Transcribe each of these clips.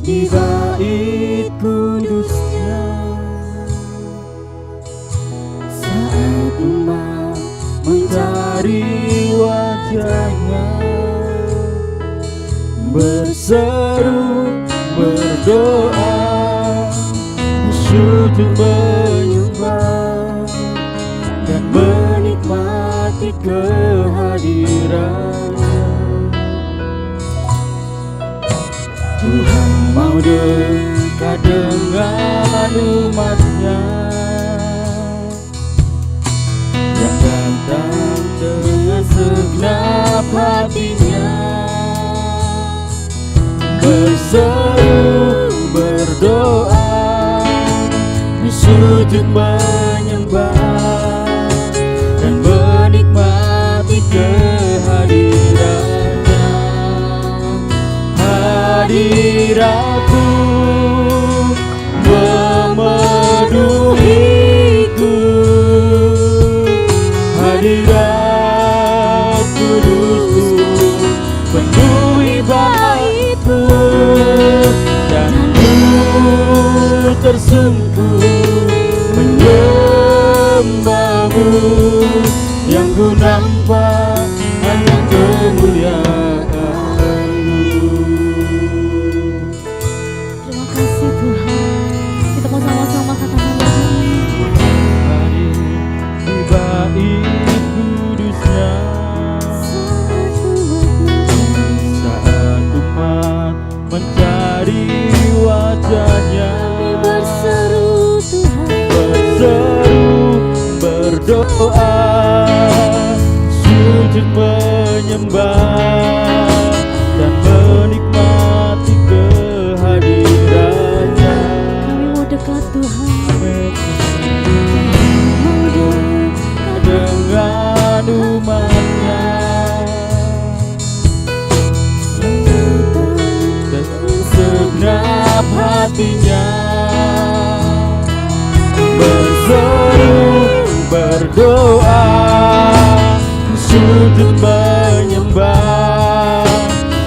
di bait kudusnya. Saat umat mencari wajahnya, berseru, berdoa, sujud menyembah, dan menikmati kehadirannya. Tuhan mau dekat dengan umatnya yang datang dengan segenap hatinya, berseru, berdoa, sujud menyembah, dan menikmati kehadirannya. Hadiratku memenuhiku, hadirat kudusku penuhi baitku, dan ku tersungkur menyembahmu. Yang ku nampak hanya kemuliaan-Mu. Terima kasih Tuhan. Kita mau sama-sama katakan lagi. Hadir di bait kudusnya, saat umat mencari wajahnya, Berseru Tuhan, berseru, berdoa, sujud menyembah, dan menikmati kehadirannya. kami mau dekat Tuhan. Dengan umatnya dan segenap hatinya, berseru, berdoa, sujud menyembah,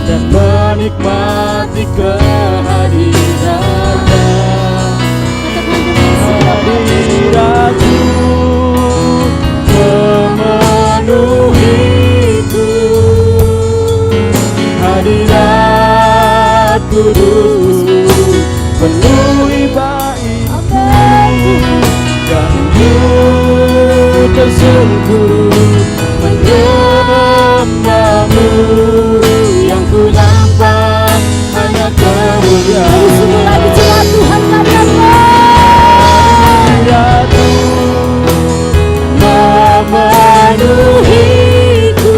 dan menikmati kehadirannya. Hadiratku memenuhiku, hadirat kudusku penuhi baitku, dan ku tersungkur menyembahmu. Yang ku nampak hanya kemuliaan. Sungguh lagi cepat Tuhan katakan. Hadiratku memenuhiku,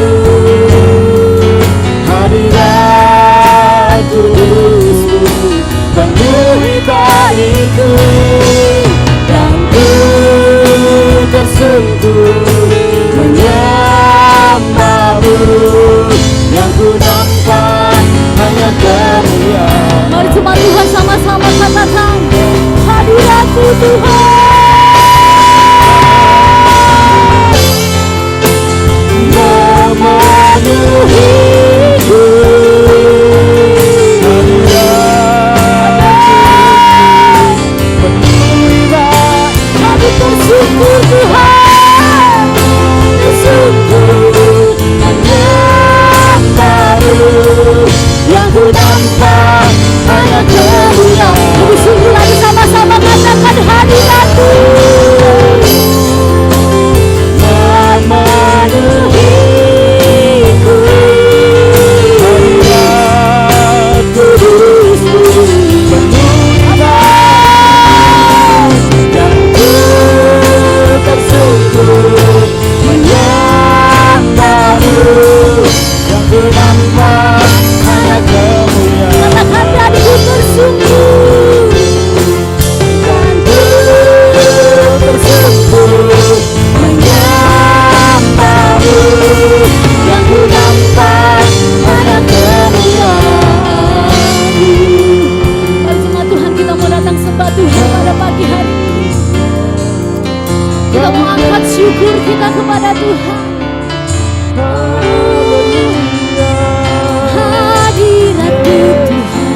hadirat kudusku penuhi baitku, dan ku tersungkur menyembahmu. Yang ku nampak hanya kemuliaan. Mari jemaat Tuhan sama-sama katakan. Hadiratku Tuhan. Memenuhiku, hadirat penuhi baitku. Kami bersyukur Tuhan. Bersyukur menyembahmu. Yang ku nampak hanya kemuliaan. Bersyukur lagi sama-sama katakan hadiratku. Memenuhiku, hadirat kudusku penuhi baitku, dan ku tersungkur menyembahmu. Yang ku nampak hanya kemuliaan. Katakan hadiku bersyukur. Dan ku tersungkur menyembahmu. Yang ku nampak hanya kemuliaan-Mu. Mari jemaat Tuhan, kita mau datang sembah Tuhan pada pagi hari ini. Kita mau angkat syukur kita kepada Tuhan. Hadirat-Mu Tuhan.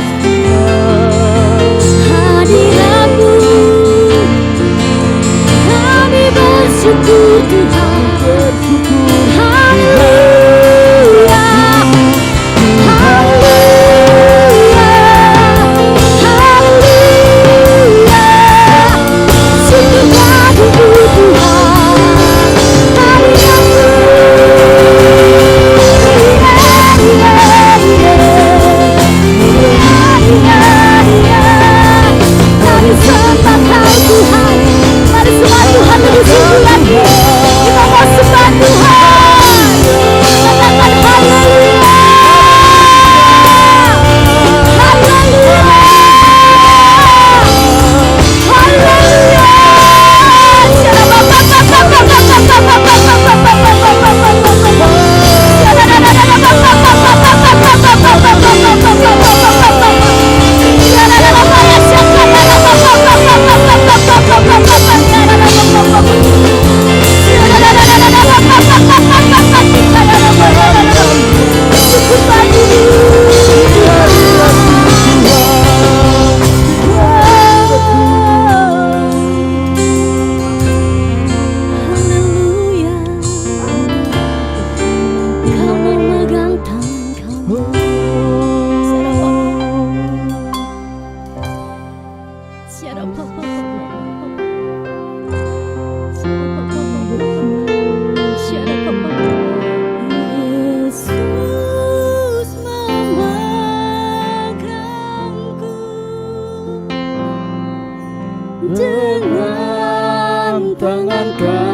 tangan Kita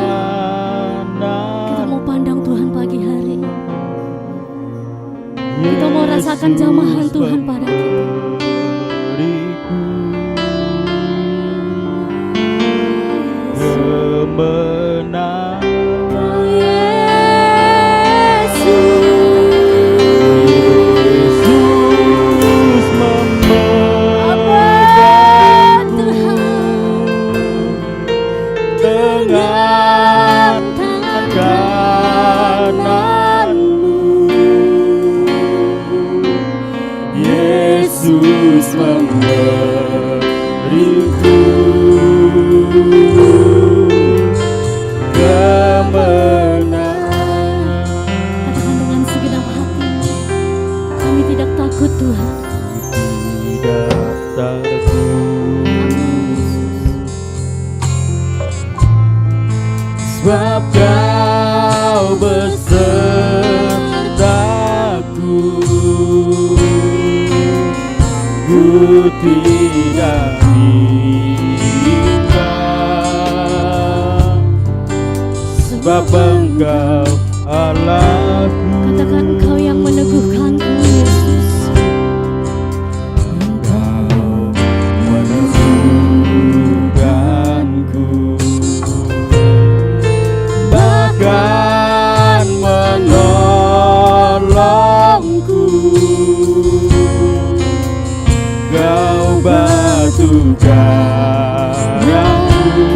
kanan. mau pandang Tuhan pagi hari. Kita mau rasakan jamahan Tuhan pada kita. Kemenangan Yesus memegang dengan tangan kananmu. Yesus memberiku kemenangan. Katakan dengan segenap hati, kami tidak takut Tuhan. Tidak takut, sebab Kau besertaku. Ku tidak bimbang, sebab Engkau Allahku. Katakan Engkau yang meneguhkanku, Yesus. Engkau meneguhkanku, bahkan menolongku. Kau batu karangku,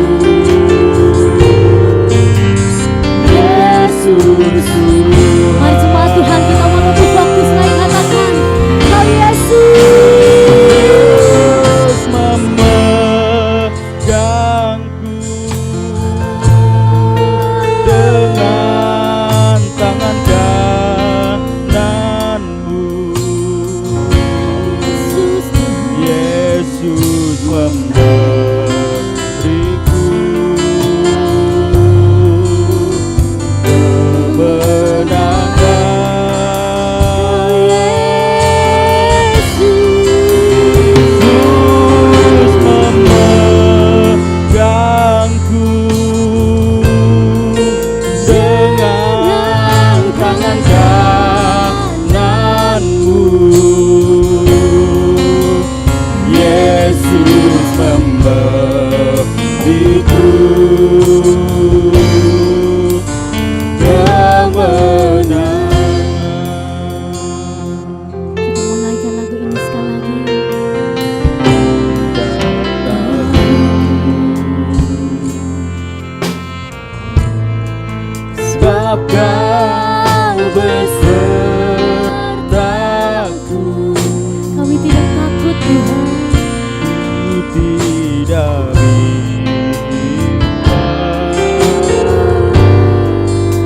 Yesus. Mari jemaat Tuhan, kita mau lebih fokus lagi, katakan Kau Yesus. Memegangku dengan tangan kananmu. Yesus Tuhan. Yesus memberiku kemenangan. Yesus memegangku dengan tangan kananmu. Yesus memberiku kemenangan. Kita mau naikkan lagu ini sekali lagi. Sebab Kau besertaku. Kami tidak takut Tuhan. Ku tidak bimbang,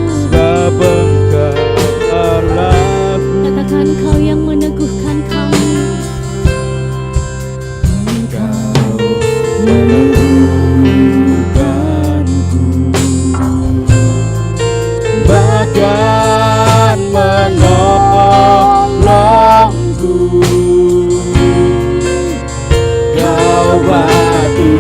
sebab Engkau Allahku. Katakan Kau yang meneguhkan kami. Engkau meneguhkanku, bahkan menolongku. Kau batu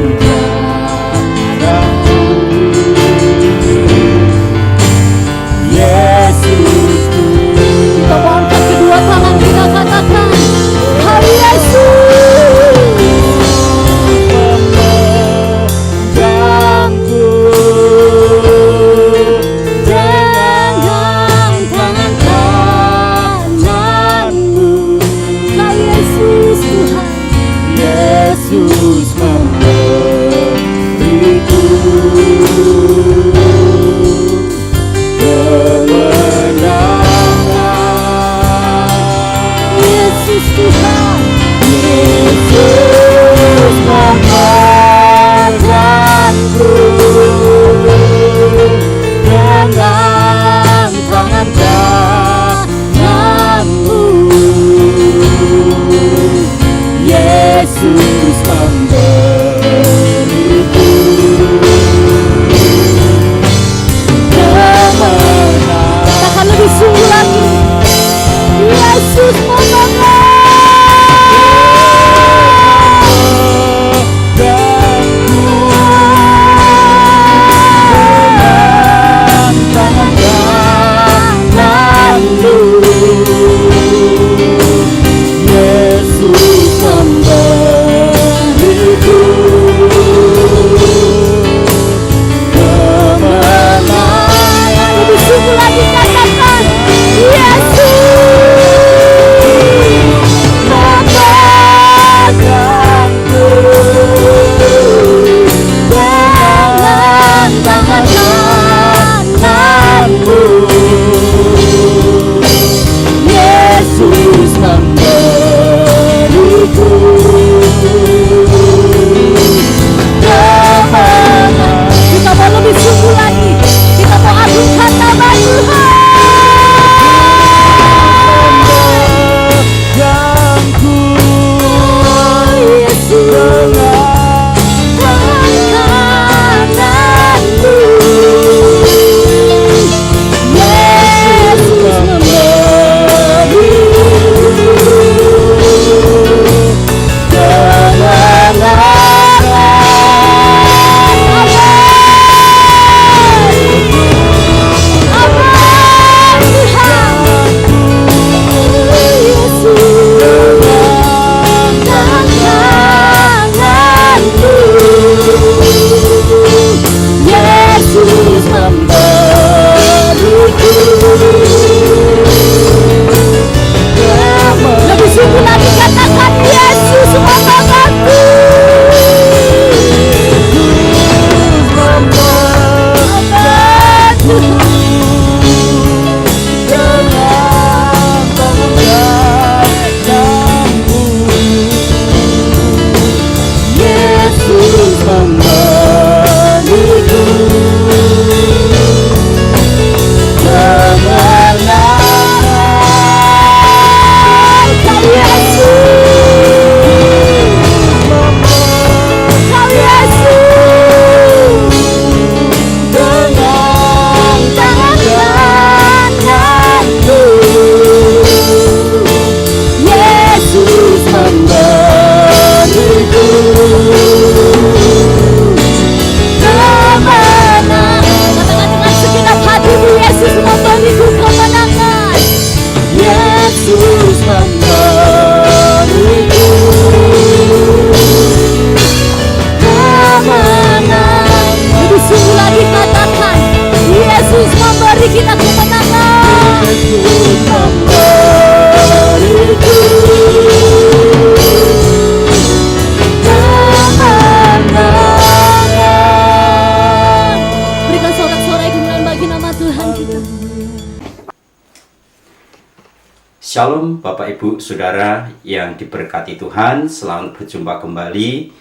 Shalom Bapak Ibu Saudara yang diberkati Tuhan. Selamat berjumpa kembali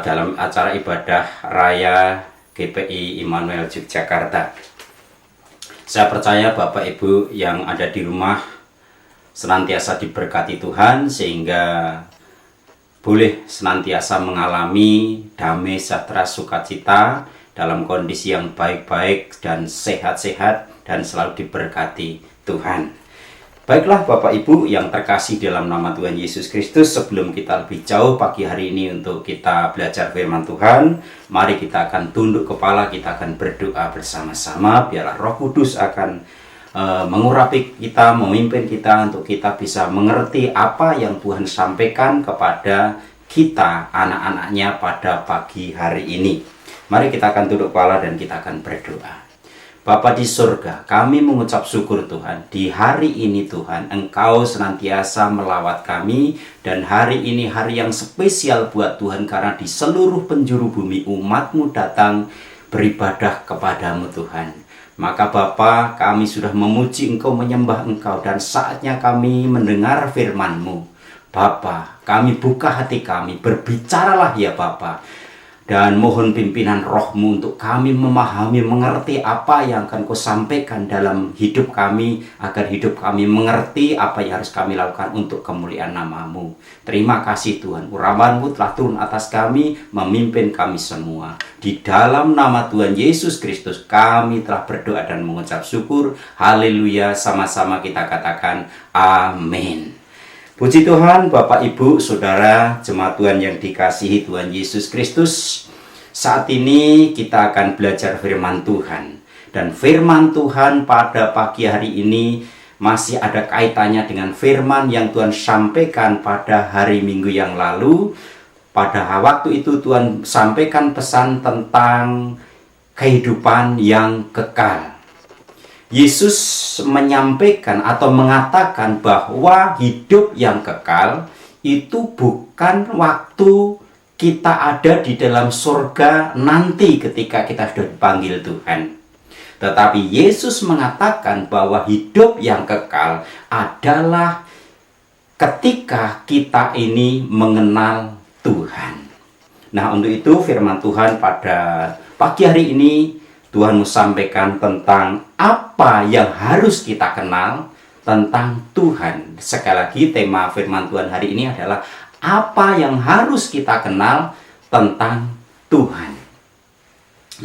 dalam acara ibadah raya GPI Immanuel Yogyakarta. Saya percaya Bapak Ibu yang ada di rumah senantiasa diberkati Tuhan, sehingga boleh senantiasa mengalami damai, sejahtera, sukacita dalam kondisi yang baik-baik dan sehat-sehat dan selalu diberkati Tuhan. Baiklah Bapak Ibu yang terkasih dalam nama Tuhan Yesus Kristus, sebelum kita lebih jauh pagi hari ini untuk kita belajar firman Tuhan, mari kita akan tunduk kepala, kita akan berdoa bersama-sama. Biarlah Roh Kudus akan mengurapi kita, memimpin kita untuk kita bisa mengerti apa yang Tuhan sampaikan kepada kita, anak-anaknya pada pagi hari ini. Mari kita akan tunduk kepala dan kita akan berdoa. Bapa di surga, kami mengucap syukur Tuhan. Di hari ini Tuhan, Engkau senantiasa melawat kami. Dan hari ini hari yang spesial buat Tuhan, karena di seluruh penjuru bumi umat-Mu datang beribadah kepadamu Tuhan. Maka Bapa, kami sudah memuji Engkau, menyembah Engkau, dan saatnya kami mendengar firman-Mu. Bapa, kami buka hati kami, berbicaralah ya Bapa. Dan mohon pimpinan Roh-Mu untuk kami memahami, mengerti apa yang akan Kau sampaikan dalam hidup kami, agar hidup kami mengerti apa yang harus kami lakukan untuk kemuliaan nama-Mu. Terima kasih Tuhan, urapan-Mu telah turun atas kami, memimpin kami semua. Di dalam nama Tuhan Yesus Kristus kami telah berdoa dan mengucap syukur. Haleluya, sama-sama kita katakan amin. Puji Tuhan, Bapak, Ibu, Saudara, jemaat Tuhan yang dikasihi Tuhan Yesus Kristus. Saat ini kita akan belajar firman Tuhan. Dan firman Tuhan pada pagi hari ini masih ada kaitannya dengan firman yang Tuhan sampaikan pada hari Minggu yang lalu. Pada waktu itu Tuhan sampaikan pesan tentang kehidupan yang kekal. Yesus menyampaikan atau mengatakan bahwa hidup yang kekal itu bukan waktu kita ada di dalam surga nanti ketika kita sudah dipanggil Tuhan. Tetapi Yesus mengatakan bahwa hidup yang kekal adalah ketika kita ini mengenal Tuhan. Nah, untuk itu firman Tuhan pada pagi hari ini Tuhan mau sampaikan tentang apa yang harus kita kenal tentang Tuhan. Sekali lagi tema firman Tuhan hari ini adalah apa yang harus kita kenal tentang Tuhan.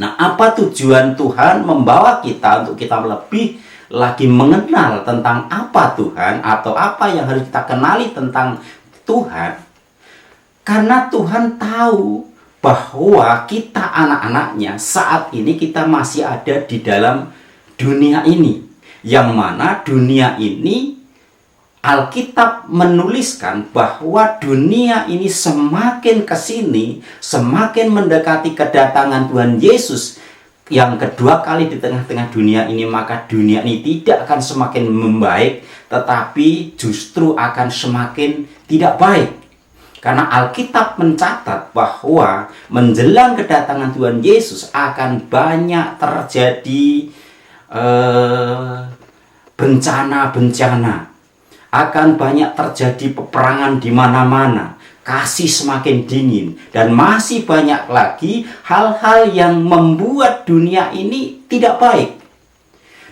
Nah, apa tujuan Tuhan membawa kita untuk kita lebih lagi mengenal tentang apa Tuhan, atau apa yang harus kita kenali tentang Tuhan? Karena Tuhan tahu bahwa kita anak-anaknya saat ini kita masih ada di dalam dunia ini, yang mana dunia ini Alkitab menuliskan bahwa dunia ini semakin kesini, semakin mendekati kedatangan Tuhan Yesus yang kedua kali di tengah-tengah dunia ini. Maka dunia ini tidak akan semakin membaik, tetapi justru akan semakin tidak baik. Karena Alkitab mencatat bahwa menjelang kedatangan Tuhan Yesus akan banyak terjadi bencana-bencana. Akan banyak terjadi peperangan di mana-mana. Kasih semakin dingin. Dan masih banyak lagi hal-hal yang membuat dunia ini tidak baik.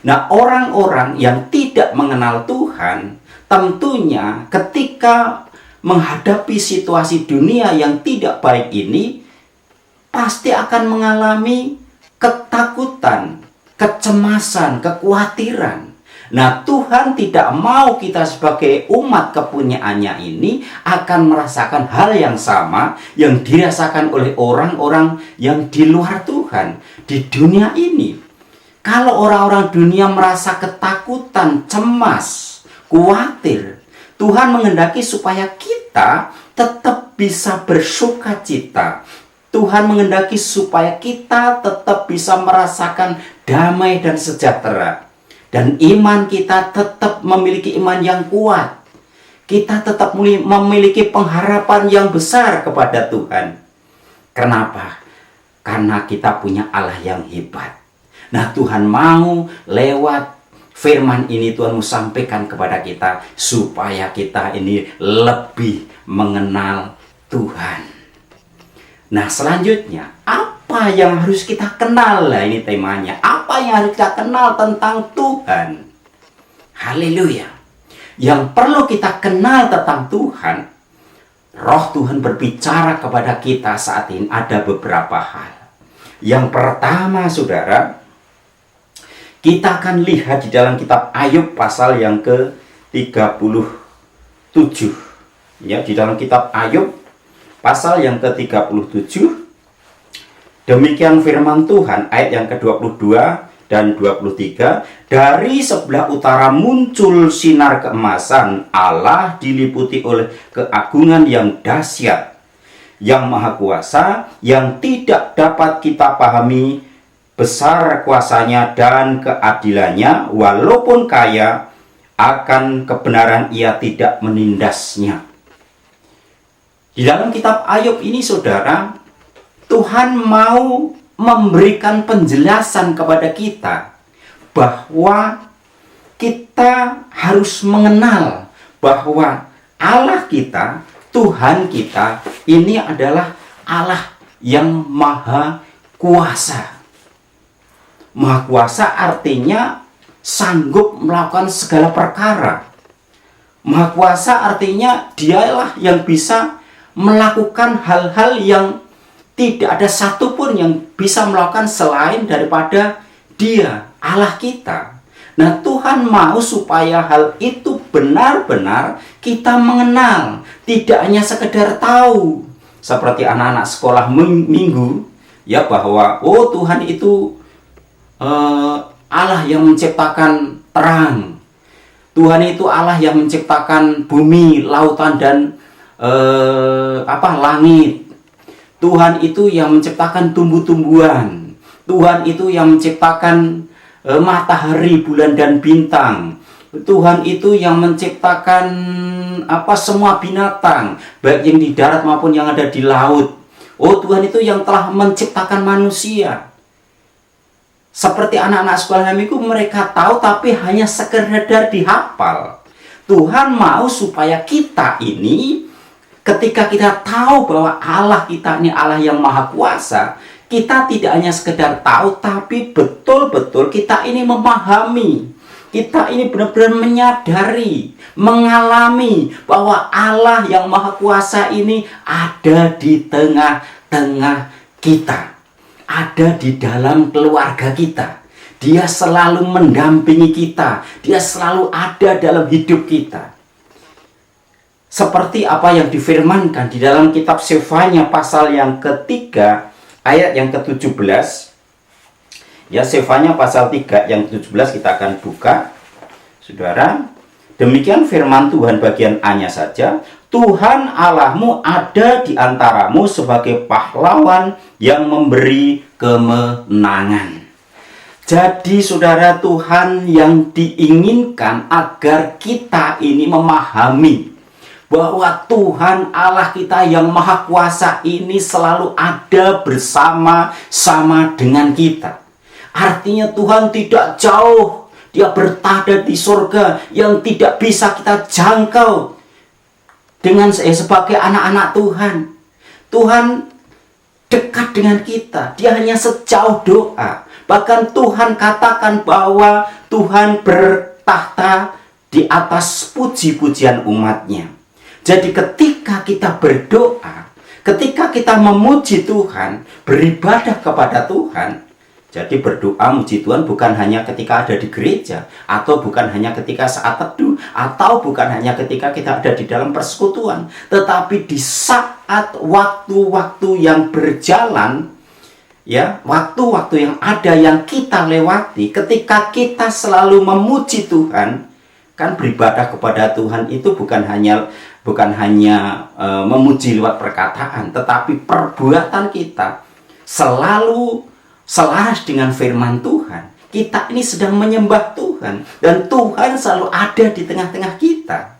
Nah, orang-orang yang tidak mengenal Tuhan, tentunya ketika menghadapi situasi dunia yang tidak baik ini, pasti akan mengalami ketakutan, kecemasan, kekhawatiran. Nah, Tuhan tidak mau kita sebagai umat kepunyaannya ini akan merasakan hal yang sama yang dirasakan oleh orang-orang yang di luar Tuhan di dunia ini. Kalau orang-orang dunia merasa ketakutan, cemas, khawatir, Tuhan menghendaki supaya kita tetap bisa bersuka cita. Tuhan menghendaki supaya kita tetap bisa merasakan damai dan sejahtera. Dan iman kita tetap memiliki iman yang kuat. Kita tetap memiliki pengharapan yang besar kepada Tuhan. Kenapa? Karena kita punya Allah yang hebat. Nah, Tuhan mau lewat firman ini Tuhan mau sampaikan kepada kita supaya kita ini lebih mengenal Tuhan. Nah, selanjutnya apa yang harus kita kenal? Lah, ini temanya. Apa yang harus kita kenal tentang Tuhan? Haleluya. Yang perlu kita kenal tentang Tuhan, Roh Tuhan berbicara kepada kita saat ini ada beberapa hal. Yang pertama, saudara, kita akan lihat di dalam kitab Ayub pasal yang ke-37. Ya, di dalam kitab Ayub pasal yang ke-37. Demikian firman Tuhan ayat yang ke-22 dan 23. Dari sebelah utara muncul sinar keemasan, Allah diliputi oleh keagungan yang dahsyat, yang maha kuasa, yang tidak dapat kita pahami. Besar kuasanya dan keadilannya, walaupun kaya, akan kebenaran ia tidak menindasnya. Di dalam kitab Ayub ini, saudara, Tuhan mau memberikan penjelasan kepada kita bahwa kita harus mengenal bahwa Allah kita, Tuhan kita, ini adalah Allah yang maha kuasa. Maha kuasa artinya sanggup melakukan segala perkara. Maha kuasa artinya dialah yang bisa melakukan hal-hal yang tidak ada satupun yang bisa melakukan selain daripada Dia, Allah kita. Nah, Tuhan mau supaya hal itu benar-benar kita mengenal, tidak hanya sekedar tahu. Seperti anak-anak sekolah minggu, ya, bahwa oh, Tuhan itu Allah yang menciptakan terang. Tuhan itu Allah yang menciptakan bumi, lautan, dan langit. Tuhan itu yang menciptakan tumbuh-tumbuhan. Tuhan itu yang menciptakan matahari, bulan, dan bintang. Tuhan itu yang menciptakan semua binatang, baik yang di darat maupun yang ada di laut. Oh, Tuhan itu yang telah menciptakan manusia. Seperti anak-anak sekolah minggu, mereka tahu tapi hanya sekedar dihafal. Tuhan mau supaya kita ini, ketika kita tahu bahwa Allah kita ini Allah yang maha kuasa, kita tidak hanya sekedar tahu, tapi betul-betul kita ini memahami. Kita ini benar-benar menyadari, mengalami bahwa Allah yang maha kuasa ini ada di tengah-tengah kita. Ada di dalam keluarga kita. Dia selalu mendampingi kita. Dia selalu ada dalam hidup kita. Seperti apa yang difirmankan di dalam kitab Sefanya pasal yang ketiga ayat yang ke-17. Ya, Sefanya pasal 3 yang ke-17 kita akan buka. Saudara, demikian firman Tuhan bagian A-nya saja. Tuhan Allahmu ada di antaramu sebagai pahlawan yang memberi kemenangan. Jadi, saudara, Tuhan yang diinginkan agar kita ini memahami bahwa Tuhan Allah kita yang maha kuasa ini selalu ada bersama-sama dengan kita. Artinya Tuhan tidak jauh, Dia berada di surga yang tidak bisa kita jangkau. Dengan sebagai anak-anak Tuhan, Tuhan dekat dengan kita. Dia hanya sejauh doa. Bahkan Tuhan katakan bahwa Tuhan bertahta di atas puji-pujian umatnya. Jadi ketika kita berdoa, ketika kita memuji Tuhan, beribadah kepada Tuhan, jadi berdoa muji Tuhan bukan hanya ketika ada di gereja, atau bukan hanya ketika saat teduh, atau bukan hanya ketika kita ada di dalam persekutuan, tetapi di saat waktu-waktu yang berjalan, ya, waktu-waktu yang ada yang kita lewati, ketika kita selalu memuji Tuhan, kan beribadah kepada Tuhan itu bukan hanya memuji lewat perkataan, tetapi perbuatan kita selalu selaras dengan firman Tuhan. Kita ini sedang menyembah Tuhan, dan Tuhan selalu ada di tengah-tengah kita.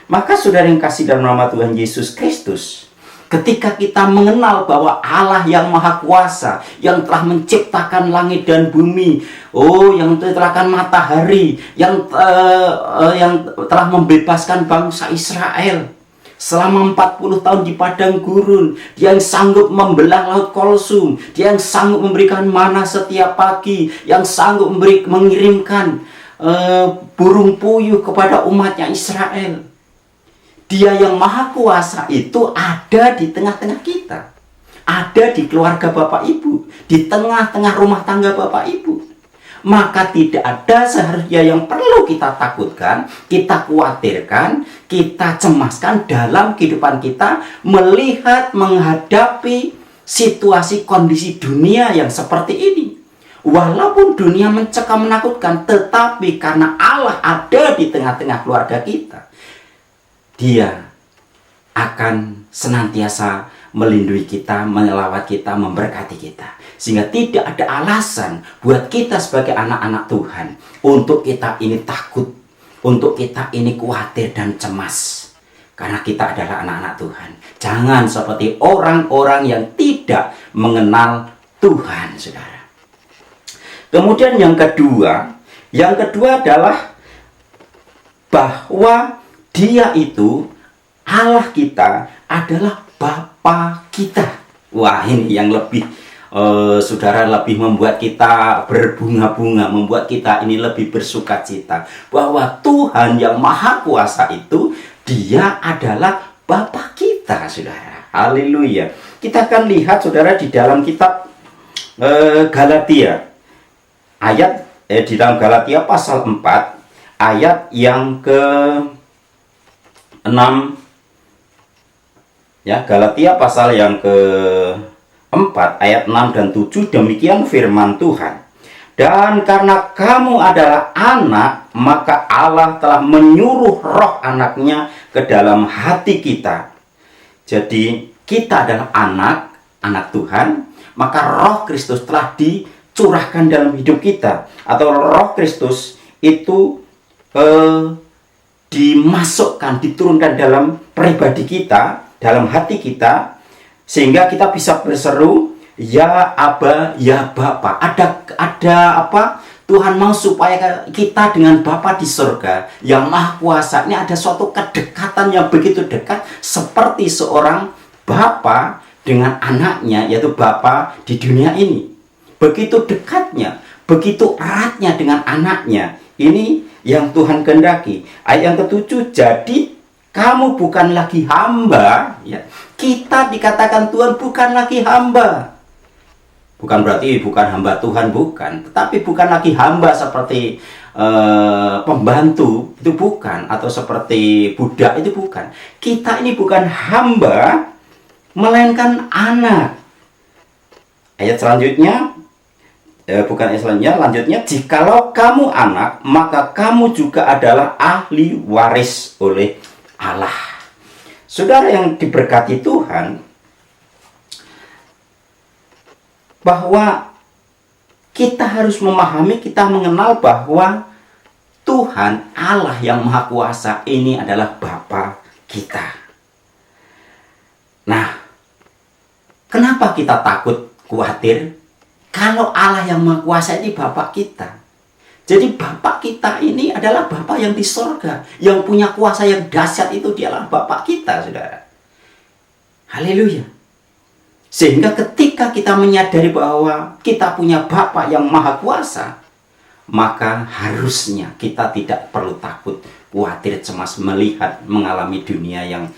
Maka saudara yang kasih dalam nama Tuhan Yesus Kristus, Ketika kita mengenal bahwa Allah yang Maha Kuasa, yang telah menciptakan langit dan bumi, yang menciptakan matahari, yang telah membebaskan bangsa Israel selama 40 tahun di padang gurun, Dia yang sanggup membelah laut Kolsum, Dia yang sanggup memberikan mana setiap pagi, yang sanggup mengirimkan burung puyuh kepada umatnya Israel. Dia yang Maha Kuasa itu ada di tengah-tengah kita, ada di keluarga Bapak Ibu, di tengah-tengah rumah tangga Bapak Ibu. Maka tidak ada seharusnya yang perlu kita takutkan, kita khawatirkan, kita cemaskan dalam kehidupan kita melihat menghadapi situasi kondisi dunia yang seperti ini. Walaupun dunia mencekam menakutkan, tetapi karena Allah ada di tengah-tengah keluarga kita, Dia akan senantiasa melindungi kita, melawat kita, memberkati kita. Sehingga tidak ada alasan buat kita sebagai anak-anak Tuhan untuk kita ini takut, untuk kita ini khawatir dan cemas. Karena kita adalah anak-anak Tuhan. Jangan seperti orang-orang yang tidak mengenal Tuhan, saudara. Kemudian yang kedua adalah bahwa Dia itu, Allah kita adalah Bapa kita. Wah, ini yang lebih, saudara, lebih membuat kita berbunga-bunga, membuat kita ini lebih bersuka cita. Bahwa Tuhan yang Maha Kuasa itu, Dia adalah Bapa kita, saudara. Haleluya. Kita akan lihat, saudara, di dalam kitab Galatia. Di dalam Galatia pasal 4, ayat yang ke-6, ya, Galatia pasal yang ke-4 ayat 6 dan 7, demikian firman Tuhan. Dan karena kamu adalah anak, maka Allah telah menyuruh roh anaknya ke dalam hati kita. Jadi kita adalah anak Tuhan, maka roh Kristus telah dicurahkan dalam hidup kita, atau roh Kristus itu dimasukkan, diturunkan dalam pribadi kita, dalam hati kita, sehingga kita bisa berseru, ya Aba, ya Bapa. Ada apa? Tuhan mau supaya kita dengan Bapa di surga yang Maha Kuasa ini ada suatu kedekatan yang begitu dekat, seperti seorang Bapa dengan anaknya, yaitu Bapa di dunia ini. Begitu dekatnya, begitu eratnya dengan anaknya. Ini yang Tuhan kehendaki. Ayat yang ke-7, jadi kamu bukan lagi hamba, ya. Kita dikatakan Tuhan bukan lagi hamba. Bukan berarti bukan hamba Tuhan, bukan. Tetapi bukan lagi hamba seperti pembantu, itu bukan. Atau seperti budak, itu bukan. Kita ini bukan hamba, melainkan anak. Ayat selanjutnya, lanjutnya, jikalau kamu anak, maka kamu juga adalah ahli waris oleh Allah. Saudara yang diberkati Tuhan, bahwa kita harus memahami, kita mengenal bahwa Tuhan Allah yang Maha Kuasa ini adalah Bapa kita. Nah, kenapa kita takut, khawatir? Kalau Allah yang Maha Kuasa ini Bapa kita. Jadi Bapa kita ini adalah Bapa yang di sorga, yang punya kuasa yang dahsyat, itu dialah Bapa kita, saudara. Haleluya. Sehingga ketika kita menyadari bahwa kita punya Bapa yang Maha Kuasa, maka harusnya kita tidak perlu takut, khawatir, cemas melihat, mengalami dunia yang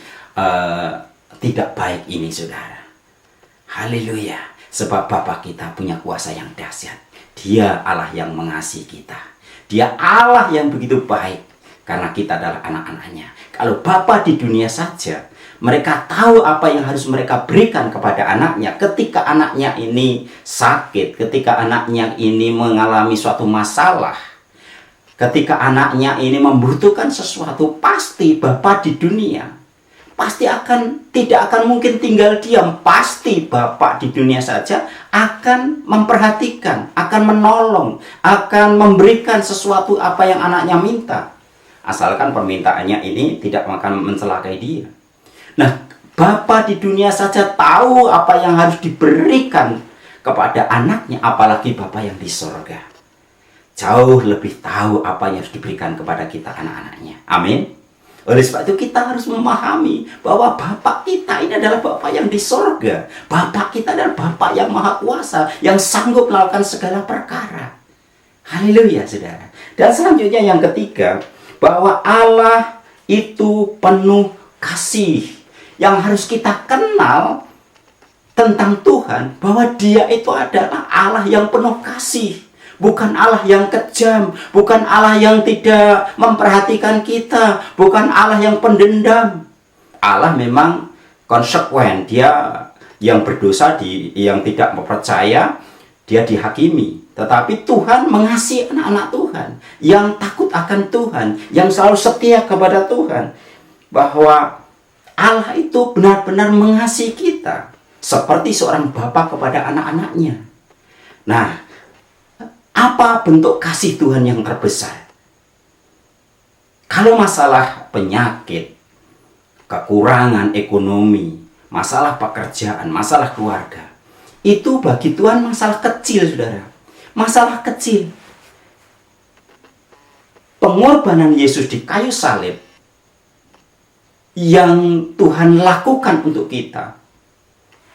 tidak baik ini, saudara. Haleluya. Sebab Bapa kita punya kuasa yang dahsyat. Dia Allah yang mengasihi kita. Dia Allah yang begitu baik, karena kita adalah anak-anaknya. Kalau Bapa di dunia saja, mereka tahu apa yang harus mereka berikan kepada anaknya. Ketika anaknya ini sakit, ketika anaknya ini mengalami suatu masalah, ketika anaknya ini membutuhkan sesuatu, pasti Bapa di dunia tidak akan mungkin tinggal diam. Pasti Bapa di dunia saja akan memperhatikan, akan menolong, akan memberikan sesuatu apa yang anaknya minta, asalkan permintaannya ini tidak akan mencelakai dia. Nah, Bapa di dunia saja tahu apa yang harus diberikan kepada anaknya, apalagi Bapa yang di sorga. Jauh lebih tahu apa yang harus diberikan kepada kita anak-anaknya. Amin. Oleh sebab itu kita harus memahami bahwa Bapa kita ini adalah Bapa yang di sorga. Bapa kita adalah Bapa yang maha kuasa, yang sanggup melakukan segala perkara. Haleluya, saudara. Dan selanjutnya yang ketiga, bahwa Allah itu penuh kasih. Yang harus kita kenal tentang Tuhan, bahwa Dia itu adalah Allah yang penuh kasih. Bukan Allah yang kejam, bukan Allah yang tidak memperhatikan kita, bukan Allah yang pendendam. Allah memang konsekuen. Dia yang berdosa, yang tidak percaya, dia dihakimi. Tetapi Tuhan mengasihi anak-anak Tuhan yang takut akan Tuhan, yang selalu setia kepada Tuhan. Bahwa Allah itu benar-benar mengasihi kita seperti seorang bapa kepada anak-anaknya. Nah, apa bentuk kasih Tuhan yang terbesar? Kalau masalah penyakit, kekurangan ekonomi, masalah pekerjaan, masalah keluarga, itu bagi Tuhan masalah kecil, saudara. Masalah kecil. Pengorbanan Yesus di kayu salib yang Tuhan lakukan untuk kita,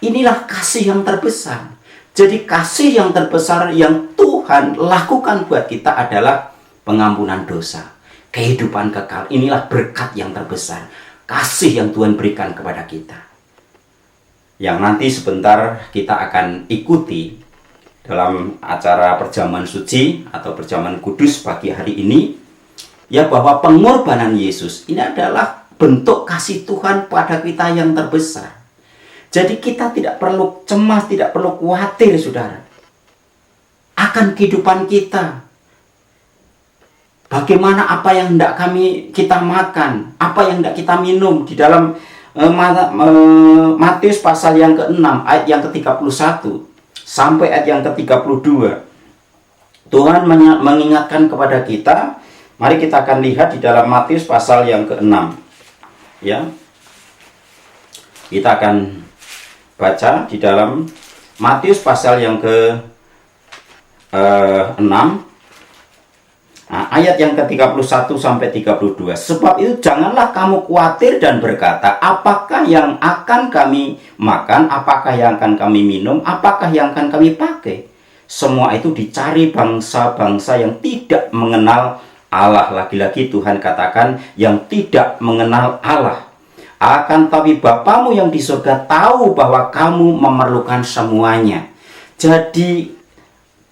inilah kasih yang terbesar. Jadi kasih yang terbesar yang Tuhan lakukan buat kita adalah pengampunan dosa, kehidupan kekal. Inilah berkat yang terbesar, kasih yang Tuhan berikan kepada kita, yang nanti sebentar kita akan ikuti dalam acara perjamuan suci atau perjamuan kudus pagi hari ini. Ya, bahwa pengorbanan Yesus ini adalah bentuk kasih Tuhan pada kita yang terbesar. Jadi kita tidak perlu cemas, tidak perlu khawatir, saudara, akan kehidupan kita. Bagaimana apa yang hendak kita makan, apa yang hendak kita minum. Di dalam Matius pasal yang ke-6 ayat yang ke-31 sampai ayat yang ke-32, Tuhan mengingatkan kepada kita. Mari kita akan lihat di dalam Matius pasal yang ke-6. Ya, kita akan baca di dalam Matius pasal yang ke-6, ayat yang ke-31 sampai 32. Sebab itu janganlah kamu khawatir dan berkata, apakah yang akan kami makan, apakah yang akan kami minum, apakah yang akan kami pakai. Semua itu dicari bangsa-bangsa yang tidak mengenal Allah. Lagi-lagi Tuhan katakan yang tidak mengenal Allah. Akan tapi Bapamu yang di surga tahu bahwa kamu memerlukan semuanya. Jadi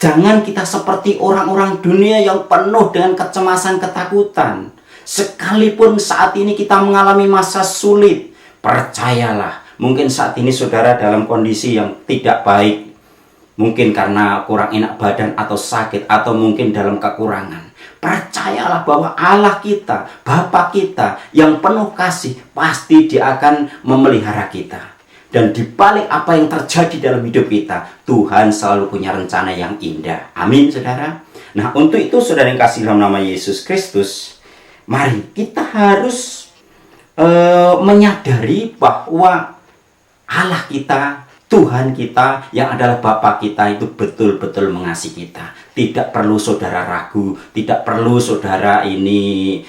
jangan kita seperti orang-orang dunia yang penuh dengan kecemasan, ketakutan. Sekalipun saat ini kita mengalami masa sulit, percayalah, mungkin saat ini saudara dalam kondisi yang tidak baik. Mungkin karena kurang enak badan atau sakit, atau mungkin dalam kekurangan. Percayalah bahwa Allah kita, Bapa kita yang penuh kasih, pasti Dia akan memelihara kita. Dan di balik apa yang terjadi dalam hidup kita, Tuhan selalu punya rencana yang indah. Amin, saudara. Nah, untuk itu saudara yang kasih dalam nama Yesus Kristus, mari kita harus menyadari bahwa Allah kita, Tuhan kita yang adalah Bapa kita itu betul-betul mengasihi kita. Tidak perlu saudara ragu, tidak perlu saudara ini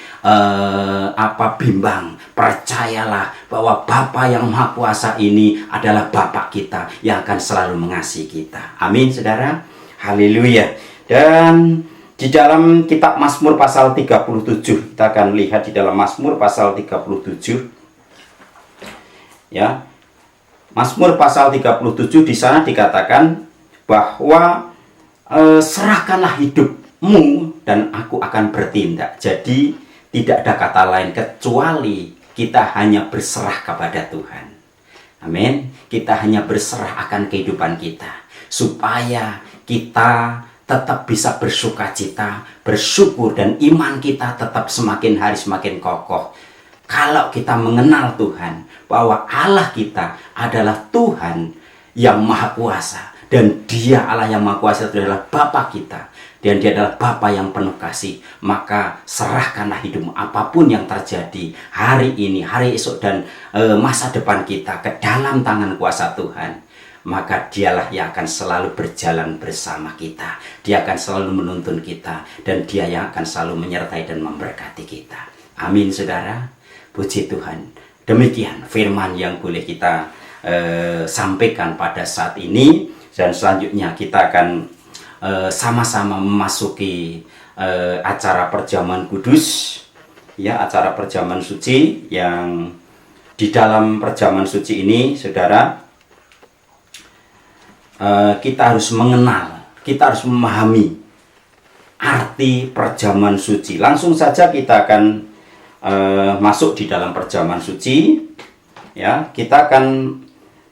bimbang. Percayalah bahwa Bapa yang Maha Kuasa ini adalah Bapa kita yang akan selalu mengasihi kita. Amin, saudara. Haleluya. Dan di dalam kitab Mazmur pasal 37, kita akan lihat di dalam Mazmur pasal 37. Ya. Mazmur pasal 37 di sana dikatakan bahwa serahkanlah hidupmu dan aku akan bertindak. Jadi tidak ada kata lain kecuali kita hanya berserah kepada Tuhan. Amin. Kita hanya berserah akan kehidupan kita supaya kita tetap bisa bersukacita, bersyukur, dan iman kita tetap semakin hari semakin kokoh. Kalau kita mengenal Tuhan, bahwa Allah kita adalah Tuhan yang Maha Kuasa, dan Dia Allah yang Maha Kuasa itu adalah Bapa kita, dan Dia adalah Bapa yang penuh kasih. Maka serahkanlah hidupmu, apapun yang terjadi hari ini, hari esok, dan masa depan kita ke dalam tangan kuasa Tuhan. Maka Dialah yang akan selalu berjalan bersama kita. Dia akan selalu menuntun kita, dan Dia yang akan selalu menyertai dan memberkati kita. Amin, saudara. Puji Tuhan. Demikian firman yang boleh kita sampaikan pada saat ini, dan selanjutnya kita akan sama-sama memasuki acara perjamuan kudus, ya, acara perjamuan suci. Yang di dalam perjamuan suci ini, saudara, kita harus mengenal, kita harus memahami arti perjamuan suci. Langsung saja kita akan masuk di dalam perjamuan suci, ya. Kita akan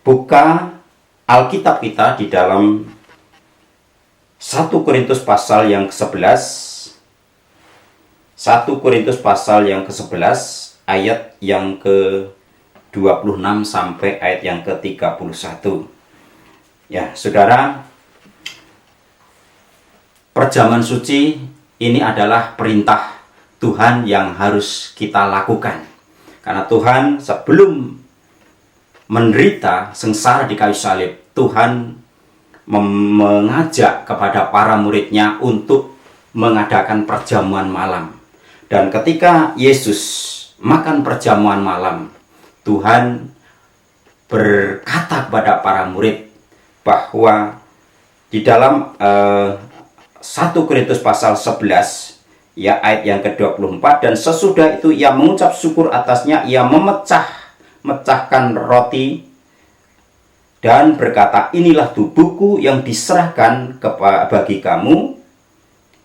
buka Alkitab kita di dalam 1 Korintus pasal yang ke-11. 1 Korintus pasal yang ke-11 ayat yang ke-26 sampai ayat yang ke-31. Ya, saudara, perjamuan suci ini adalah perintah Tuhan yang harus kita lakukan. Karena Tuhan sebelum menderita sengsara di kayu salib, Tuhan mengajak kepada para muridnya untuk mengadakan perjamuan malam. Dan ketika Yesus makan perjamuan malam, Tuhan berkata kepada para murid bahwa di dalam 1 Korintus pasal 11, ya, ayat yang ke-24, dan sesudah itu ia mengucap syukur atasnya, ia memecahkan roti dan berkata, inilah tubuhku yang diserahkan bagi kamu,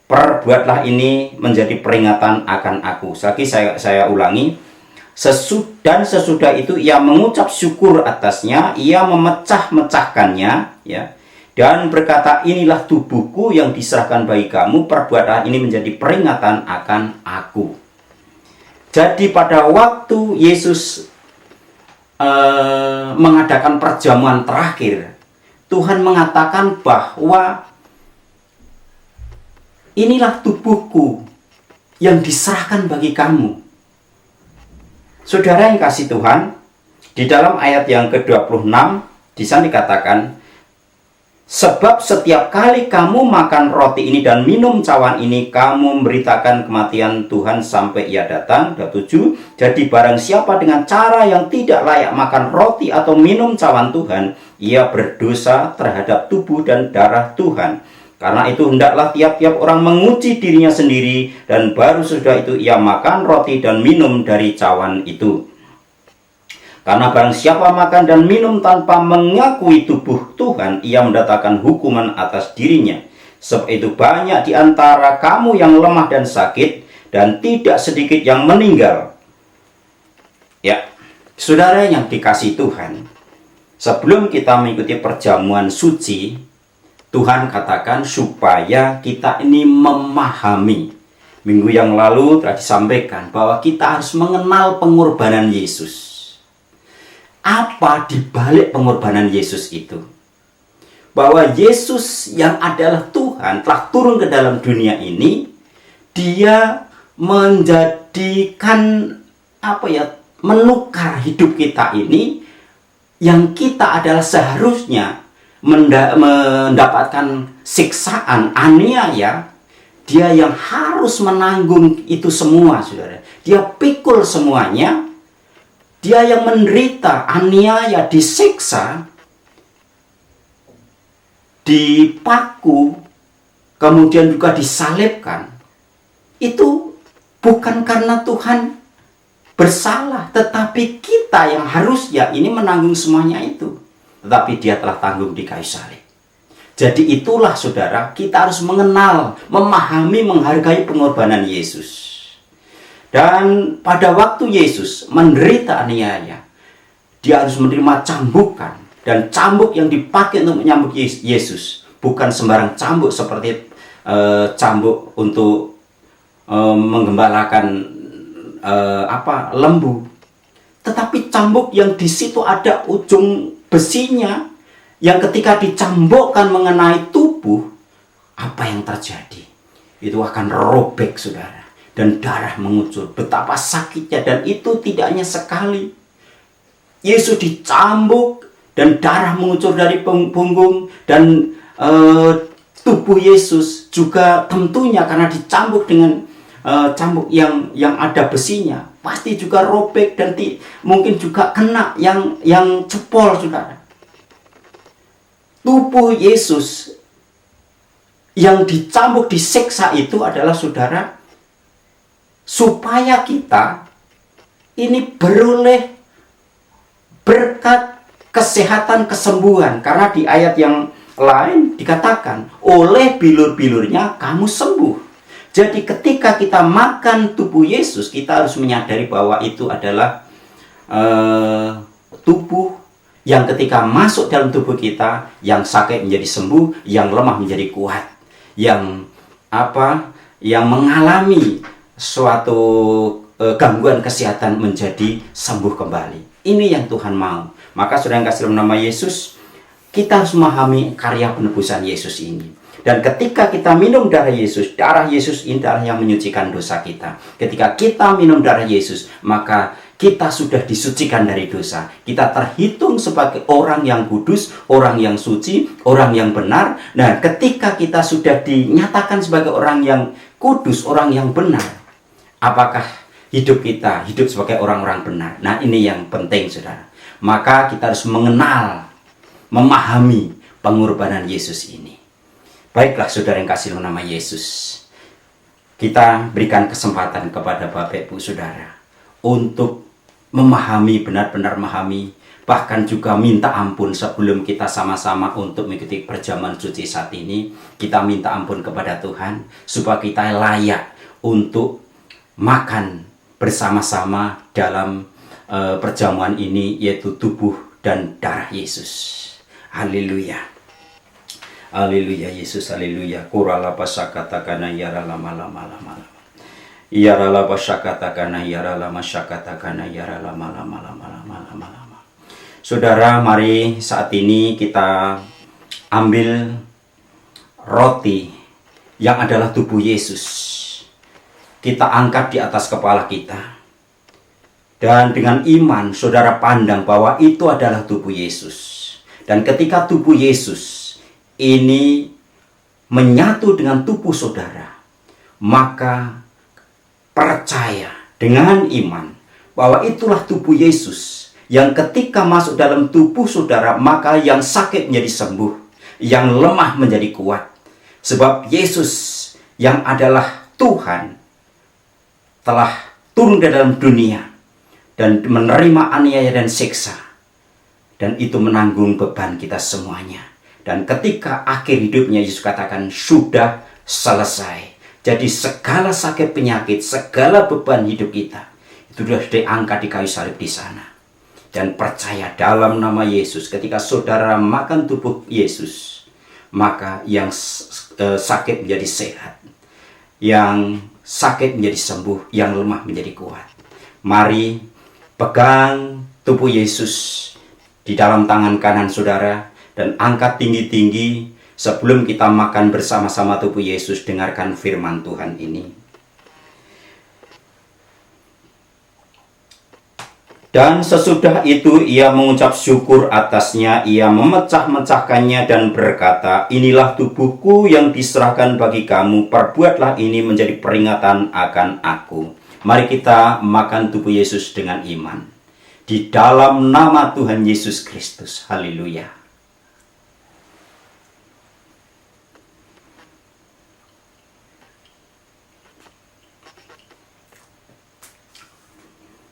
perbuatlah ini menjadi peringatan akan aku. Lagi saya ulangi, sesudah itu ia mengucap syukur atasnya, ia memecahkannya, ya, dan berkata, inilah tubuhku yang diserahkan bagi kamu, perbuatlah ini menjadi peringatan akan aku. Jadi pada waktu Yesus mengadakan perjamuan terakhir, Tuhan mengatakan bahwa inilah tubuhku yang diserahkan bagi kamu. Saudara yang kasih Tuhan, di dalam ayat yang ke-26 di sana dikatakan, sebab setiap kali kamu makan roti ini dan minum cawan ini, kamu memberitakan kematian Tuhan sampai ia datang. 7. Jadi barang siapa dengan cara yang tidak layak makan roti atau minum cawan Tuhan, ia berdosa terhadap tubuh dan darah Tuhan. Karena itu hendaklah tiap-tiap orang menguji dirinya sendiri, dan baru sudah itu ia makan roti dan minum dari cawan itu. Karena barang siapa makan dan minum tanpa mengakui tubuh Tuhan, ia mendatangkan hukuman atas dirinya. Sebab itu banyak di antara kamu yang lemah dan sakit, dan tidak sedikit yang meninggal. Ya, saudara yang dikasih Tuhan, sebelum kita mengikuti perjamuan suci, Tuhan katakan supaya kita ini memahami. Minggu yang lalu telah disampaikan bahwa kita harus mengenal pengorbanan Yesus. Apa di balik pengorbanan Yesus itu? Bahwa Yesus yang adalah Tuhan telah turun ke dalam dunia ini. Dia menjadikan menukar hidup kita ini, yang kita adalah seharusnya mendapatkan siksaan, aniaya. Dia yang harus menanggung itu semua, saudara. Dia pikul semuanya. Dia yang menderita, aniaya, disiksa, dipaku, kemudian juga disalibkan. Itu bukan karena Tuhan bersalah, tetapi kita yang harusnya ini menanggung semuanya itu. Tetapi Dia telah tanggung di kayu salib. Jadi itulah, saudara, kita harus mengenal, memahami, menghargai pengorbanan Yesus. Dan pada waktu Yesus menderita aniaya, Dia harus menerima cambukan. Dan cambuk yang dipakai untuk menyambut Yesus bukan sembarang cambuk seperti cambuk untuk menggembalakan lembu. Tetapi cambuk yang di situ ada ujung besinya, yang ketika dicambukkan mengenai tubuh, apa yang terjadi? Itu akan robek, saudara, dan darah mengucur. Betapa sakitnya, dan itu tidak hanya sekali. Yesus dicambuk dan darah mengucur dari punggung, dan tubuh Yesus juga tentunya karena dicambuk dengan cambuk yang ada besinya, pasti juga robek dan mungkin juga kena yang jebol, saudara. Tubuh Yesus yang dicambuk, disiksa itu adalah, saudara, supaya kita ini beroleh berkat kesehatan, kesembuhan. Karena di ayat yang lain dikatakan, oleh bilur-bilurnya kamu sembuh. Jadi ketika kita makan tubuh Yesus, kita harus menyadari bahwa itu adalah tubuh yang ketika masuk dalam tubuh kita, yang sakit menjadi sembuh, yang lemah menjadi kuat, yang mengalami suatu gangguan kesehatan menjadi sembuh kembali. Ini yang Tuhan mau. Maka saudara yang kasih dalam nama Yesus, kita harus memahami karya penebusan Yesus ini. Dan ketika kita minum darah Yesus ini darah yang menyucikan dosa kita. Ketika kita minum darah Yesus, maka kita sudah disucikan dari dosa. Kita terhitung sebagai orang yang kudus, orang yang suci, orang yang benar. Nah, ketika kita sudah dinyatakan sebagai orang yang kudus, orang yang benar, apakah hidup kita hidup sebagai orang-orang benar? Nah, ini yang penting, saudara. Maka kita harus mengenal, memahami pengorbanan Yesus ini. Baiklah, saudara yang kasih nama Yesus, kita berikan kesempatan kepada Bapak Ibu Saudara untuk memahami, benar-benar memahami, bahkan juga minta ampun sebelum kita sama-sama untuk mengikuti perjamuan suci saat ini. Kita minta ampun kepada Tuhan supaya kita layak untuk makan bersama-sama dalam perjamuan ini, yaitu tubuh dan darah Yesus. Haleluya. Haleluya Yesus, haleluya. Kurala pasakatakana yara lama. Yara la pasakatakana yara lama syakatakana yara lama. Saudara, mari saat ini kita ambil roti yang adalah tubuh Yesus. Kita angkat di atas kepala kita. Dan dengan iman, saudara pandang bahwa itu adalah tubuh Yesus. Dan ketika tubuh Yesus ini menyatu dengan tubuh saudara, maka percaya dengan iman bahwa itulah tubuh Yesus yang ketika masuk dalam tubuh saudara, maka yang sakit menjadi sembuh, yang lemah menjadi kuat. Sebab Yesus yang adalah Tuhan telah turun ke dalam dunia dan menerima aniaya dan siksa, dan itu menanggung beban kita semuanya. Dan ketika akhir hidupnya, Yesus katakan sudah selesai. Jadi segala sakit penyakit, segala beban hidup kita itu sudah diangkat di kayu salib di sana. Dan percaya dalam nama Yesus, ketika saudara makan tubuh Yesus, maka yang sakit menjadi sehat, yang sakit menjadi sembuh, yang lemah menjadi kuat. Mari pegang tubuh Yesus di dalam tangan kanan saudara dan angkat tinggi-tinggi sebelum kita makan bersama-sama tubuh Yesus. Dengarkan firman Tuhan ini. Dan sesudah itu ia mengucap syukur atasnya, ia memecah-mecahkannya dan berkata, inilah tubuhku yang diserahkan bagi kamu, perbuatlah ini menjadi peringatan akan aku. Mari kita makan tubuh Yesus dengan iman. Di dalam nama Tuhan Yesus Kristus. Haleluya.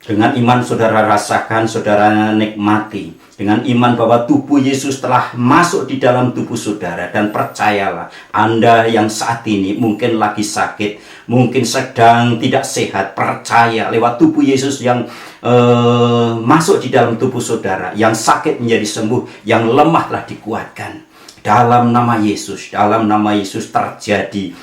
Dengan iman saudara rasakan, saudara nikmati. Dengan iman bahwa tubuh Yesus telah masuk di dalam tubuh saudara. Dan percayalah, Anda yang saat ini mungkin lagi sakit, mungkin sedang tidak sehat, percaya lewat tubuh Yesus yang masuk di dalam tubuh saudara, yang sakit menjadi sembuh, yang lemah telah dikuatkan. Dalam nama Yesus terjadi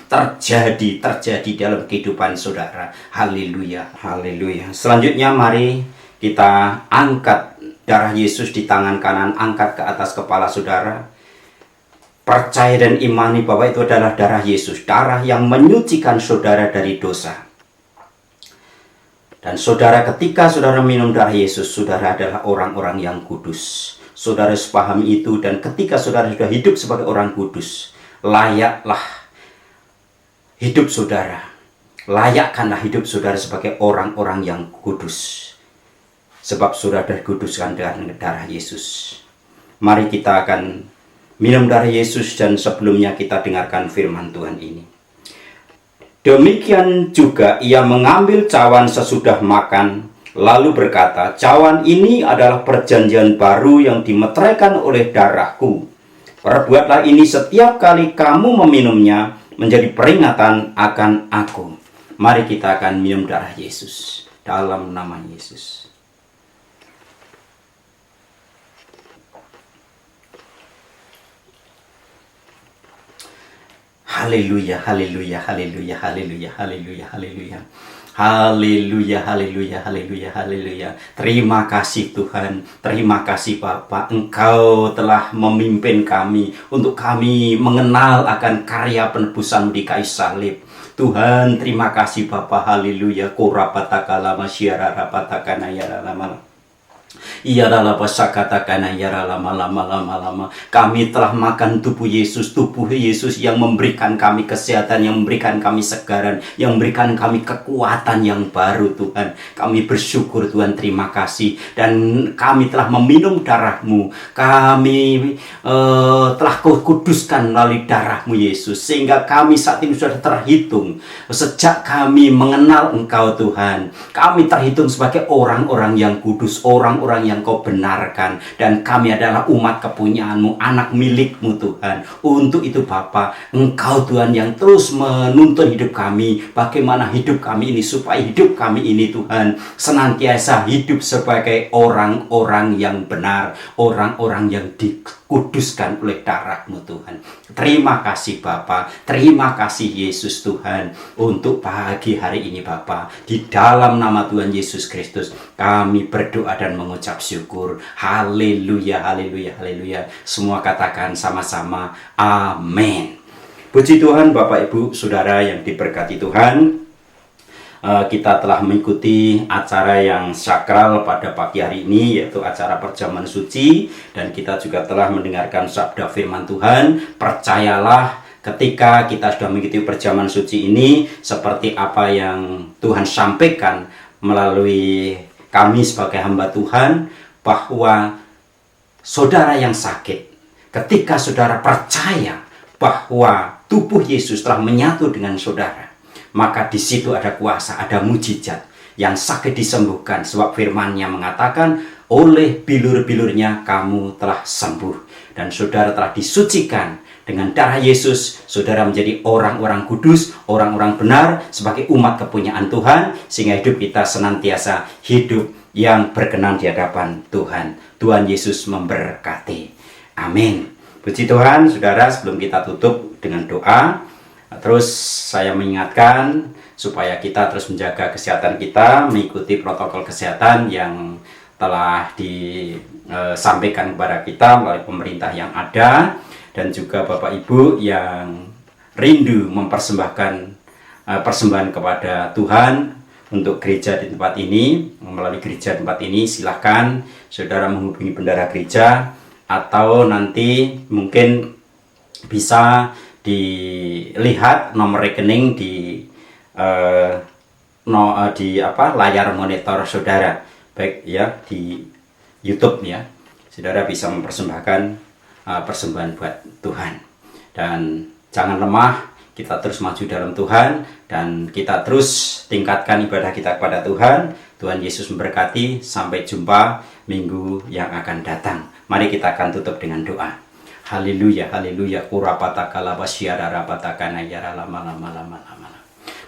dalam kehidupan saudara. Haleluya, haleluya. Selanjutnya mari kita angkat darah Yesus di tangan kanan, angkat ke atas kepala saudara. Percaya dan imani bahwa itu adalah darah Yesus, darah yang menyucikan saudara dari dosa. Dan saudara, ketika saudara minum darah Yesus, saudara adalah orang-orang yang kudus. Saudara harus pahami itu, dan ketika saudara sudah hidup sebagai orang kudus, layaklah hidup saudara. Layakkanlah hidup saudara sebagai orang-orang yang kudus. Sebab saudara dikuduskan dengan darah Yesus. Mari kita akan minum darah Yesus, dan sebelumnya kita dengarkan firman Tuhan ini. Demikian juga ia mengambil cawan sesudah makan, lalu berkata, cawan ini adalah perjanjian baru yang dimeteraikan oleh darahku. Perbuatlah ini setiap kali kamu meminumnya, menjadi peringatan akan aku. Mari kita akan minum darah Yesus dalam nama Yesus. Haleluya, haleluya, haleluya, haleluya, haleluya, haleluya. Haleluya, haleluya, haleluya, haleluya. Terima kasih Tuhan, terima kasih Bapa, Engkau telah memimpin kami untuk kami mengenal akan karya penebusan di kayu salib. Tuhan, terima kasih Bapa, haleluya. Korapataka masyara rapatakana yara lama. Iya dalam bahasa katakan ya lama. Kami telah makan tubuh Yesus yang memberikan kami kesehatan, yang memberikan kami segaran, yang memberikan kami kekuatan yang baru Tuhan. Kami bersyukur Tuhan, terima kasih. Dan kami telah meminum darah-Mu. Kami telah Kau kuduskan melalui darah-Mu Yesus, sehingga kami saat ini sudah terhitung. Sejak kami mengenal Engkau Tuhan, kami terhitung sebagai orang-orang yang kudus, orang-orang yang Kau benarkan, dan kami adalah umat kepunyaan-Mu, anak milik-Mu Tuhan. Untuk itu Bapa, Engkau Tuhan yang terus menuntun hidup kami, bagaimana hidup kami ini, supaya hidup kami ini Tuhan senantiasa hidup sebagai orang-orang yang benar, orang-orang yang dikuduskan oleh darah-Mu Tuhan. Terima kasih Bapa, terima kasih Yesus Tuhan, untuk pagi hari ini Bapa, di dalam nama Tuhan Yesus Kristus kami berdoa dan mengucap syukur. Haleluya, haleluya, haleluya. Semua katakan sama-sama amin. Puji Tuhan Bapak Ibu Saudara yang diberkati Tuhan. Kita telah mengikuti acara yang sakral pada pagi hari ini, yaitu acara perjamuan suci, dan kita juga telah mendengarkan sabda firman Tuhan. Percayalah, ketika kita sudah mengikuti perjamuan suci ini, seperti apa yang Tuhan sampaikan melalui kami sebagai hamba Tuhan, bahwa saudara yang sakit, ketika saudara percaya bahwa tubuh Yesus telah menyatu dengan saudara, maka di situ ada kuasa, ada mujizat. Yang sakit disembuhkan, sebab firman-Nya mengatakan, oleh bilur-bilurnya kamu telah sembuh. Dan saudara telah disucikan dengan darah Yesus. Saudara menjadi orang-orang kudus, orang-orang benar, sebagai umat kepunyaan Tuhan, sehingga hidup kita senantiasa hidup yang berkenan di hadapan Tuhan. Tuhan Yesus memberkati. Amin. Puji Tuhan, saudara, sebelum kita tutup dengan doa, terus saya mengingatkan supaya kita terus menjaga kesehatan kita, mengikuti protokol kesehatan yang telah disampaikan kepada kita melalui pemerintah yang ada, dan juga Bapak Ibu yang rindu mempersembahkan persembahan kepada Tuhan untuk gereja di tempat ini. Melalui gereja tempat ini, silahkan saudara menghubungi bendahara gereja, atau nanti mungkin bisa dilihat nomor rekening di layar monitor saudara, baik ya di YouTube ya. Saudara bisa mempersembahkan persembahan buat Tuhan. Dan jangan lemah, kita terus maju dalam Tuhan, dan kita terus tingkatkan ibadah kita kepada Tuhan. Tuhan Yesus memberkati. Sampai jumpa minggu yang akan datang. Mari kita akan tutup dengan doa. Haleluya, haleluya.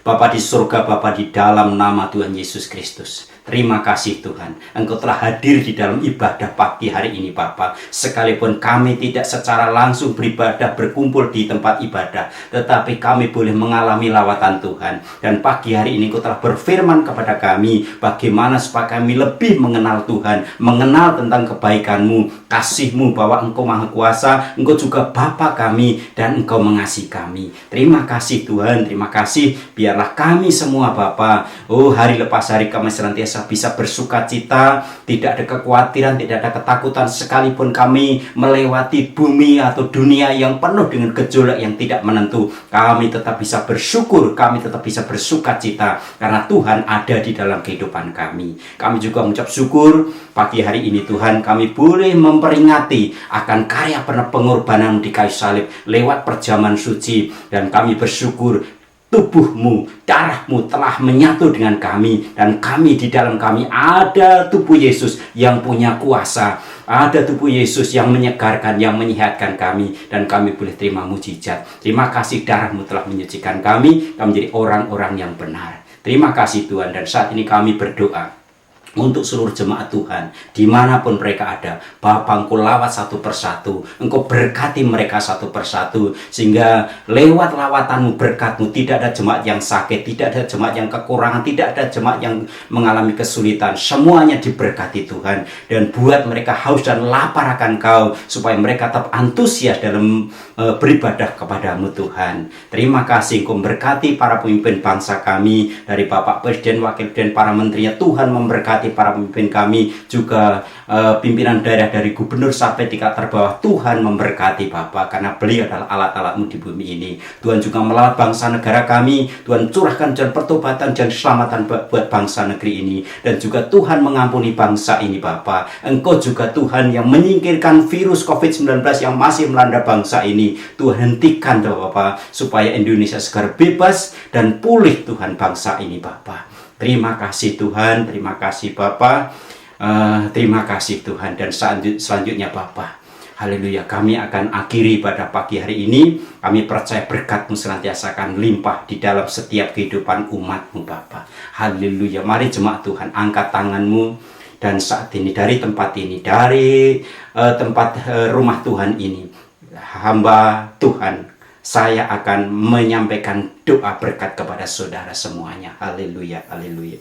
Bapa di surga, Bapa di dalam nama Tuhan Yesus Kristus. Terima kasih Tuhan, Engkau telah hadir di dalam ibadah pagi hari ini Bapa. Sekalipun kami tidak secara langsung beribadah berkumpul di tempat ibadah, tetapi kami boleh mengalami lawatan Tuhan. Dan pagi hari ini Engkau telah berfirman kepada kami, bagaimana supaya kami lebih mengenal Tuhan, mengenal tentang kebaikan-Mu, kasih-Mu, bahwa Engkau Maha Kuasa, Engkau juga Bapa kami, dan Engkau mengasihi kami. Terima kasih Tuhan, terima kasih. Biarlah kami semua Bapa, hari lepas hari kami senantiasa bisa bersuka cita, tidak ada kekhawatiran, tidak ada ketakutan, sekalipun kami melewati bumi atau dunia yang penuh dengan gejolak yang tidak menentu. Kami tetap bisa bersyukur, kami tetap bisa bersuka cita, karena Tuhan ada di dalam kehidupan kami. Kami juga mengucap syukur pagi hari ini Tuhan, kami boleh memperingati akan karya pengorbanan di kayu salib lewat perjamuan suci, dan kami bersyukur tubuh-Mu, darah-Mu telah menyatu dengan kami, dan kami di dalam kami ada tubuh Yesus yang punya kuasa, ada tubuh Yesus yang menyegarkan, yang menyehatkan kami, dan kami boleh terima mujizat. Terima kasih darah-Mu telah menyucikan kami menjadi orang-orang yang benar. Terima kasih Tuhan, dan saat ini kami berdoa untuk seluruh jemaat Tuhan, dimanapun mereka ada. Bapa, Engkau lawat satu persatu, Engkau berkati mereka satu persatu, sehingga lewat lawatan-Mu, berkat-Mu, tidak ada jemaat yang sakit, tidak ada jemaat yang kekurangan, tidak ada jemaat yang mengalami kesulitan. Semuanya diberkati Tuhan, dan buat mereka haus dan lapar akan Kau, supaya mereka tetap antusias dalam beribadah kepadamu Tuhan. Terima kasih Engkau berkati para pemimpin bangsa kami, dari Bapak Presiden, Wakil Presiden, para menterinya. Tuhan memberkati para pemimpin kami, juga pimpinan daerah dari gubernur sampai tingkat terbawah. Tuhan memberkati Bapak, karena beliau adalah alat-alat-Mu di bumi ini. Tuhan juga melawat bangsa negara kami. Tuhan curahkan jalan pertobatan dan keselamatan buat bangsa negeri ini, dan juga Tuhan mengampuni bangsa ini Bapak. Engkau juga Tuhan yang menyingkirkan virus COVID-19 yang masih melanda bangsa ini. Tuhan hentikan Bapak, supaya Indonesia segera bebas dan pulih Tuhan bangsa ini Bapak. Terima kasih Tuhan, terima kasih Bapa, terima kasih Tuhan. Dan selanjutnya Bapa, haleluya, kami akan akhiri pada pagi hari ini. Kami percaya berkat-Mu senantiasa akan limpah di dalam setiap kehidupan umat-Mu Bapa. Haleluya. Mari jemaat Tuhan, angkat tangan-Mu, dan saat ini dari tempat ini, dari tempat rumah Tuhan ini, hamba Tuhan, saya akan menyampaikan doa berkat kepada saudara semuanya. Haleluya, haleluya.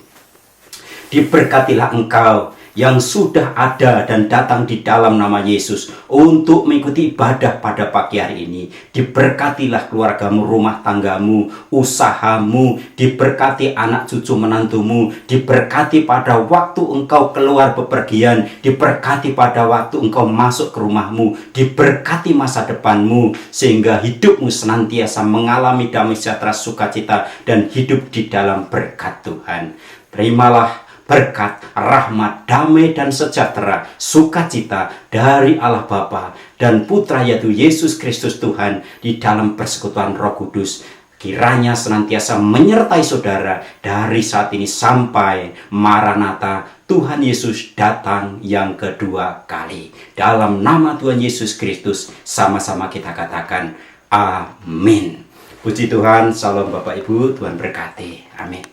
Diberkatilah engkau yang sudah ada dan datang di dalam nama Yesus untuk mengikuti ibadah pada pagi hari ini. Diberkatilah keluargamu, rumah tanggamu, usahamu, diberkati anak cucu menantumu, diberkati pada waktu engkau keluar bepergian, diberkati pada waktu engkau masuk ke rumahmu, diberkati masa depanmu, sehingga hidupmu senantiasa mengalami damai sejahtera, sukacita, dan hidup di dalam berkat Tuhan. Terimalah berkat, rahmat, damai, dan sejahtera, sukacita dari Allah Bapa dan Putra yaitu Yesus Kristus Tuhan di dalam persekutuan Roh Kudus. Kiranya senantiasa menyertai saudara dari saat ini sampai Maranatha, Tuhan Yesus datang yang kedua kali. Dalam nama Tuhan Yesus Kristus, sama-sama kita katakan amin. Puji Tuhan, salam Bapak Ibu, Tuhan berkati. Amin.